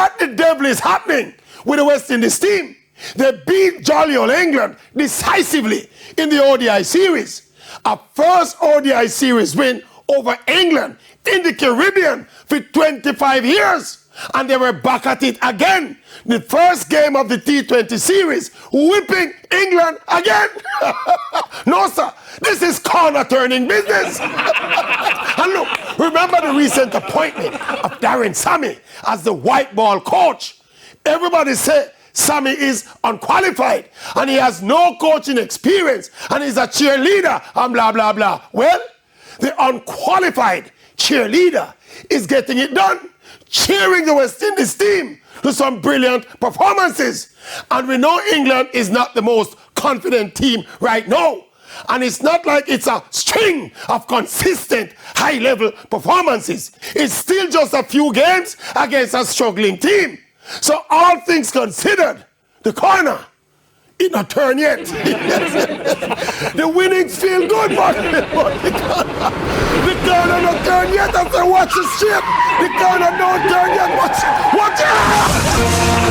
what the devil is happening with the West Indies team? They beat jolly old England decisively in the ODI series. A first ODI series win over England in the Caribbean for 25 years. And they were back at it again. The first game of the T20 series, whipping England again. No, sir, this is corner turning business. And look, remember the recent appointment of Darren Sammy as the white ball coach. Everybody say Sammy is unqualified and he has no coaching experience and he's a cheerleader and blah, blah, blah. Well, the unqualified cheerleader is getting it done, cheering the West Indies team to some brilliant performances. And we know England is not the most confident team right now. And it's not like it's a string of consistent high-level performances. It's still just a few games against a struggling team. So all things considered, the corner, it not turn yet. The winnings feel good, but the corner not turn yet. After watch the strip, the corner don't turn yet. Watch it.